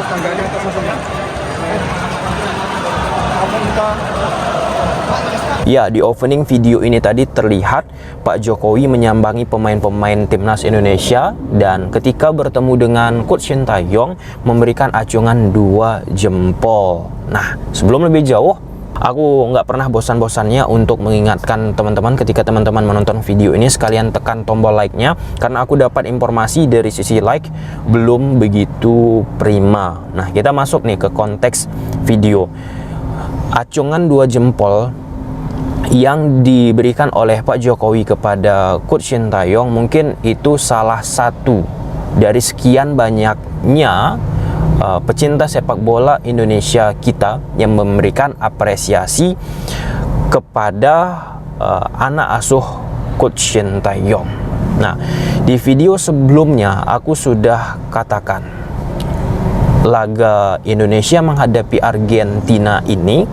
tangganya atas semua. Apa kita? Ya, di opening video ini tadi terlihat Pak Jokowi menyambangi pemain-pemain timnas Indonesia, dan ketika bertemu dengan Coach Shin Tae-yong memberikan acungan 2 jempol. Nah, sebelum lebih jauh, aku nggak pernah bosan-bosannya untuk mengingatkan teman-teman ketika teman-teman menonton video ini sekalian tekan tombol like-nya, karena aku dapat informasi dari sisi like belum begitu prima. Nah, kita masuk nih ke konteks video. Acungan 2 jempol yang diberikan oleh Pak Jokowi kepada Coach Shin Tae-yong mungkin itu salah satu dari sekian banyaknya pecinta sepak bola Indonesia kita yang memberikan apresiasi kepada anak asuh Coach Shin Tae-yong. Nah, di video sebelumnya aku sudah katakan laga Indonesia menghadapi Argentina ini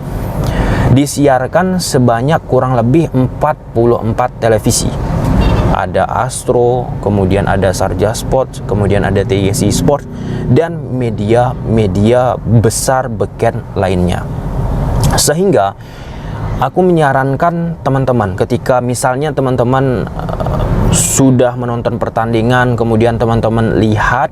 disiarkan sebanyak kurang lebih 44 televisi. Ada Astro, kemudian ada Sharjah Sport, kemudian ada TIC Sport, dan media-media besar beken lainnya. Sehingga aku menyarankan teman-teman, ketika misalnya teman-teman sudah menonton pertandingan, kemudian teman-teman lihat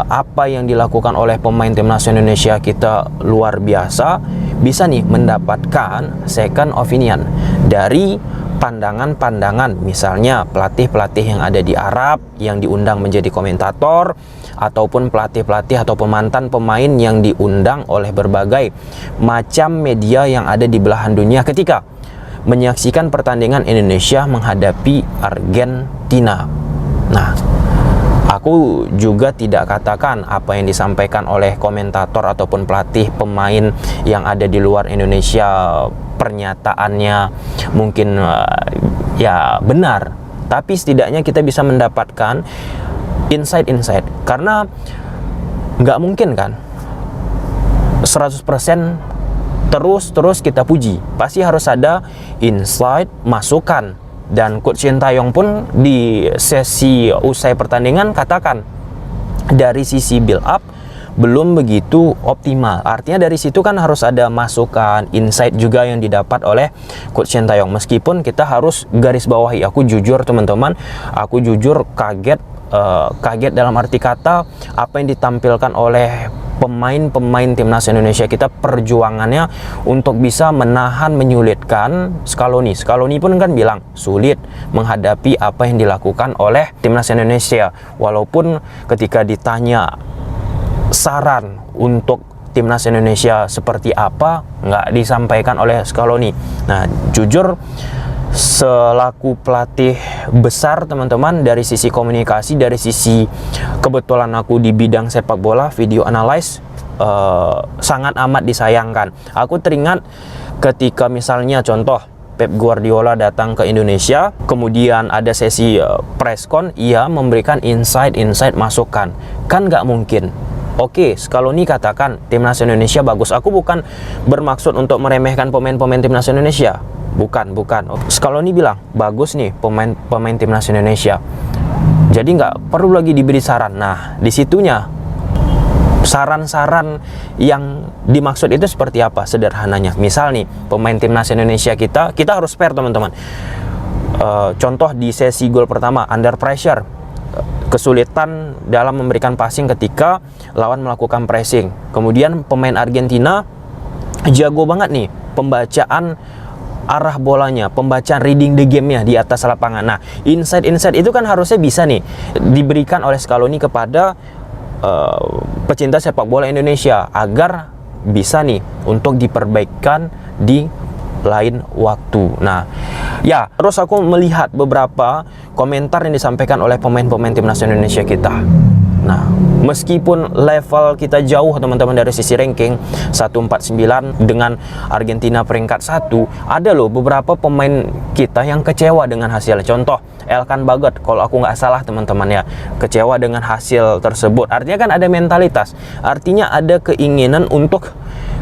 apa yang dilakukan oleh pemain timnas Indonesia kita luar biasa, bisa nih mendapatkan second opinion dari pandangan-pandangan, misalnya pelatih-pelatih yang ada di Arab yang diundang menjadi komentator, ataupun pelatih-pelatih atau pemantan pemain yang diundang oleh berbagai macam media yang ada di belahan dunia ketika menyaksikan pertandingan Indonesia menghadapi Argentina. Nah, aku juga tidak katakan apa yang disampaikan oleh komentator ataupun pelatih pemain yang ada di luar Indonesia pernyataannya mungkin ya benar, tapi setidaknya kita bisa mendapatkan insight-insight, karena nggak mungkin kan 100% terus kita puji, pasti harus ada insight, masukan. Dan Coach Shin Tae-yong pun di sesi usai pertandingan katakan dari sisi build up belum begitu optimal. Artinya dari situ kan harus ada masukan, insight juga yang didapat oleh Coach Shin Tae-yong. Meskipun kita harus garis bawahi, aku jujur teman-teman, aku jujur kaget dalam arti kata apa yang ditampilkan oleh pemain-pemain timnas Indonesia kita, perjuangannya untuk bisa menahan, menyulitkan Scaloni. Scaloni pun kan bilang sulit menghadapi apa yang dilakukan oleh timnas Indonesia. Walaupun ketika ditanya saran untuk timnas Indonesia seperti apa, nggak disampaikan oleh Scaloni. Nah, jujur selaku pelatih besar teman-teman, dari sisi komunikasi, dari sisi kebetulan aku di bidang sepak bola, video analysis, sangat amat disayangkan. Aku teringat ketika misalnya contoh Pep Guardiola datang ke Indonesia, kemudian ada sesi press-con, ia memberikan insight masukan. Kan nggak mungkin. Oke, Scaloni katakan timnas Indonesia bagus. Aku bukan bermaksud untuk meremehkan pemain-pemain timnas Indonesia. Bukan. Scaloni bilang bagus nih pemain timnas Indonesia. Jadi nggak perlu lagi diberi saran. Nah, disitunya saran-saran yang dimaksud itu seperti apa sederhananya. Misal nih pemain timnas Indonesia kita harus fair teman-teman. Contoh di sesi gol pertama, under pressure, kesulitan dalam memberikan passing ketika lawan melakukan pressing. Kemudian pemain Argentina jago banget nih pembacaan arah bolanya, pembacaan reading the game-nya di atas lapangan. Nah, insight itu kan harusnya bisa nih diberikan oleh Scaloni kepada pecinta sepak bola Indonesia agar bisa nih untuk diperbaikan di lain waktu. Nah, ya, terus aku melihat beberapa komentar yang disampaikan oleh pemain-pemain timnas Indonesia kita. Nah, meskipun level kita jauh teman-teman dari sisi ranking 149 dengan Argentina peringkat 1, ada loh beberapa pemain kita yang kecewa dengan hasil. Contoh Elkan Bagot, kalau aku nggak salah teman-teman ya, kecewa dengan hasil tersebut. Artinya kan ada mentalitas, artinya ada keinginan untuk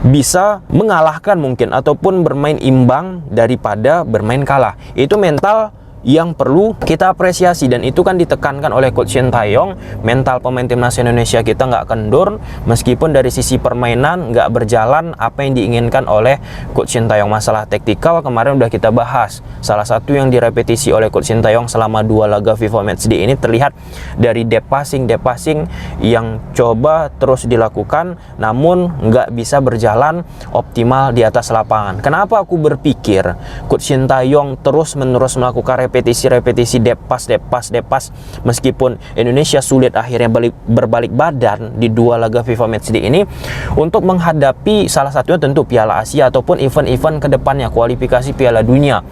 bisa mengalahkan mungkin ataupun bermain imbang daripada bermain kalah. Itu mental yang perlu kita apresiasi, dan itu kan ditekankan oleh Coach Shin Tae-yong. Mental pemain timnas Indonesia kita nggak kendur meskipun dari sisi permainan nggak berjalan apa yang diinginkan oleh Coach Shin Tae-yong. Masalah taktikal kemarin udah kita bahas. Salah satu yang direpetisi oleh Coach Shin Tae-yong selama 2 laga FIFA Matchday ini terlihat dari deep passing yang coba terus dilakukan namun nggak bisa berjalan optimal di atas lapangan. Kenapa aku berpikir Coach Shin Tae-yong terus-menerus melakukan repetisi deep pass meskipun Indonesia sulit akhirnya berbalik badan di 2 laga FIFA Matchday ini untuk menghadapi salah satunya tentu Piala Asia ataupun event-event ke depannya, kualifikasi Piala Dunia.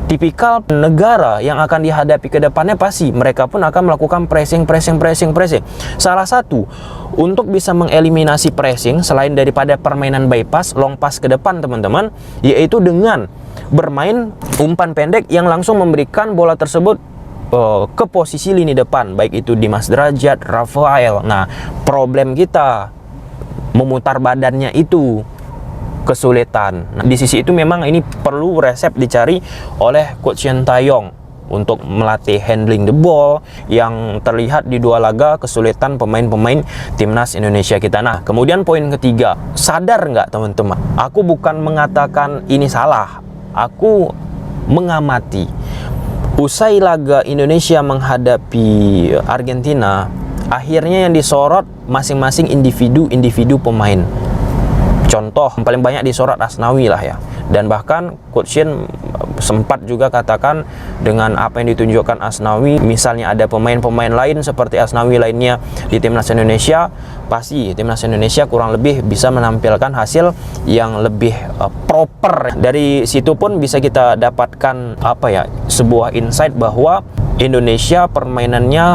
Tipikal negara yang akan dihadapi ke depannya pasti mereka pun akan melakukan pressing. Salah satu untuk bisa mengeliminasi pressing selain daripada permainan bypass, long pass ke depan teman-teman, yaitu dengan bermain umpan pendek yang langsung memberikan bola tersebut ke posisi lini depan, baik itu Dimas Derajat, Rafael. Nah, problem kita memutar badannya itu kesulitan. Nah, di sisi itu memang ini perlu resep dicari oleh Coach Shin Tae-yong untuk melatih handling the ball yang terlihat di 2 laga kesulitan pemain-pemain timnas Indonesia kita. Nah, kemudian poin ketiga, sadar nggak teman-teman? Aku bukan mengatakan ini salah, aku mengamati. Usai laga Indonesia menghadapi Argentina, akhirnya yang disorot masing-masing individu pemain. Contoh paling banyak disorot Asnawi lah ya. Dan bahkan Coach Shin sempat juga katakan dengan apa yang ditunjukkan Asnawi, misalnya ada pemain-pemain lain seperti Asnawi lainnya di timnas Indonesia, pasti timnas Indonesia kurang lebih bisa menampilkan hasil yang lebih proper. Dari situ pun bisa kita dapatkan sebuah insight bahwa Indonesia permainannya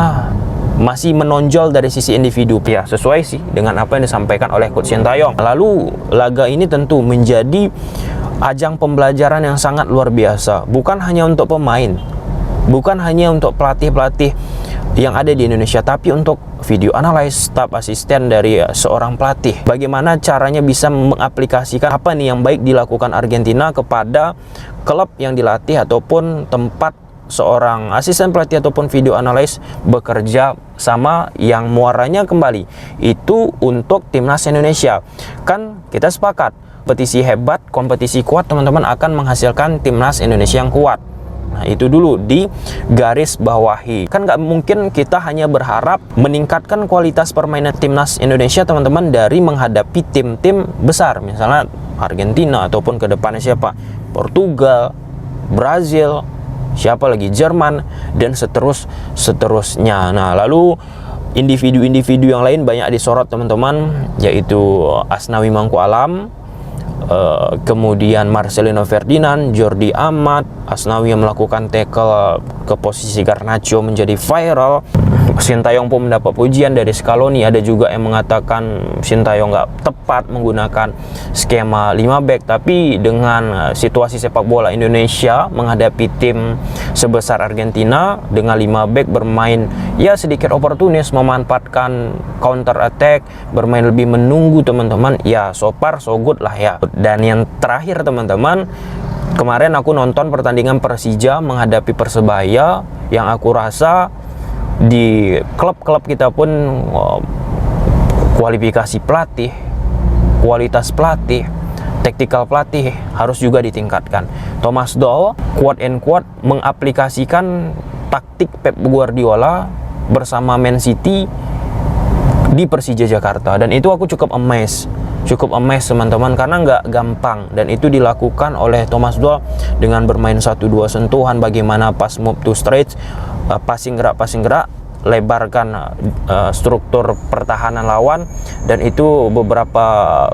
masih menonjol dari sisi individu. Ya, sesuai sih dengan apa yang disampaikan oleh Coach Shin Tae-yong. Lalu laga ini tentu menjadi ajang pembelajaran yang sangat luar biasa, bukan hanya untuk pemain, bukan hanya untuk pelatih-pelatih yang ada di Indonesia, tapi untuk video analis, staf asisten dari seorang pelatih. Bagaimana caranya bisa mengaplikasikan apa nih yang baik dilakukan Argentina kepada klub yang dilatih ataupun tempat seorang asisten pelatih ataupun video analis bekerja sama, yang muaranya kembali itu untuk timnas Indonesia. Kan kita sepakat kompetisi hebat, kompetisi kuat teman-teman akan menghasilkan timnas Indonesia yang kuat. Nah, itu dulu di garis bawahi. Kan nggak mungkin kita hanya berharap meningkatkan kualitas permainan timnas Indonesia teman-teman dari menghadapi tim-tim besar, misalnya Argentina ataupun ke depannya siapa, Portugal, Brazil, siapa lagi, Jerman, dan seterusnya. Nah, lalu individu-individu yang lain banyak disorot teman-teman, yaitu Asnawi Mangku Alam, kemudian Marcelino Ferdinand, Jordi Amat. Asnawi yang melakukan tackle ke posisi Garnacho menjadi viral. Shin Tae-yong pun mendapat pujian dari Scaloni. Ada juga yang mengatakan Shin Tae-yong nggak tepat menggunakan skema 5 back, tapi dengan situasi sepak bola Indonesia menghadapi tim sebesar Argentina dengan 5 back bermain ya sedikit oportunis, memanfaatkan counter attack, bermain lebih menunggu teman-teman, ya so far so good lah ya. Dan yang terakhir teman-teman, kemarin aku nonton pertandingan Persija menghadapi Persebaya, yang aku rasa di klub-klub kita pun kualifikasi pelatih, kualitas pelatih, taktikal pelatih harus juga ditingkatkan. Thomas Doll quote and quote mengaplikasikan taktik Pep Guardiola bersama Man City di Persija Jakarta, dan itu aku cukup amazed teman-teman, karena nggak gampang, dan itu dilakukan oleh Thomas Doll dengan bermain 1-2 sentuhan, bagaimana pas move to stretch, passing gerak, lebarkan struktur pertahanan lawan, dan itu beberapa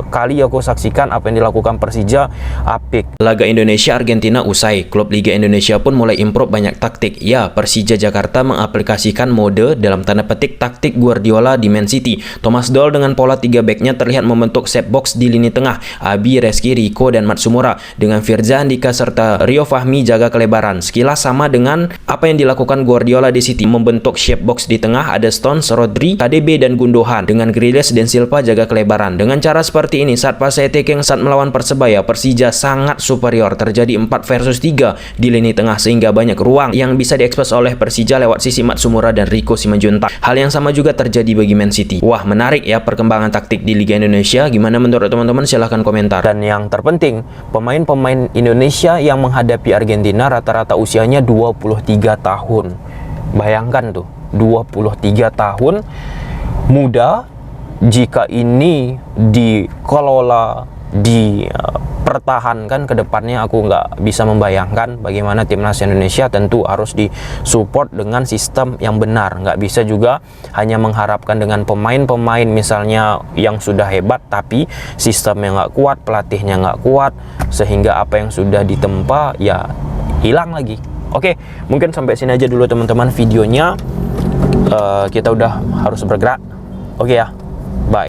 kali aku saksikan apa yang dilakukan Persija apik. Laga Indonesia Argentina usai, klub Liga Indonesia pun mulai improve banyak taktik. Ya, Persija Jakarta mengaplikasikan mode dalam tanda petik taktik Guardiola di Man City. Thomas Doll dengan pola 3 backnya terlihat membentuk set box di lini tengah. Abi, Reski, Rico, dan Matsumura dengan Firza Andika serta Rio Fahmi jaga kelebaran. Sekilas sama dengan apa yang dilakukan Guardiola di City, membentuk shape box box di tengah ada Stones, Rodri, KDB dan Gundogan, dengan Grealish dan Silva jaga kelebaran. Dengan cara seperti ini, saat fase attacking saat melawan Persebaya, Persija sangat superior. Terjadi 4 versus 3 di lini tengah sehingga banyak ruang yang bisa diekspos oleh Persija lewat sisi Matsumura dan Rico Simanjuntak. Hal yang sama juga terjadi bagi Man City. Wah, menarik ya perkembangan taktik di Liga Indonesia. Gimana menurut teman-teman? Silahkan komentar. Dan yang terpenting, pemain-pemain Indonesia yang menghadapi Argentina rata-rata usianya 23 tahun. Bayangkan tuh, 23 tahun, muda. Jika ini dikelola, dipertahankan ke depannya, aku nggak bisa membayangkan bagaimana timnas Indonesia. Tentu harus disupport dengan sistem yang benar. Nggak bisa juga hanya mengharapkan dengan pemain-pemain misalnya yang sudah hebat, tapi sistemnya nggak kuat, pelatihnya nggak kuat, sehingga apa yang sudah ditempa ya hilang lagi. Oke, mungkin sampai sini aja dulu teman-teman videonya. Kita udah harus bergerak. Oke ya. Bye.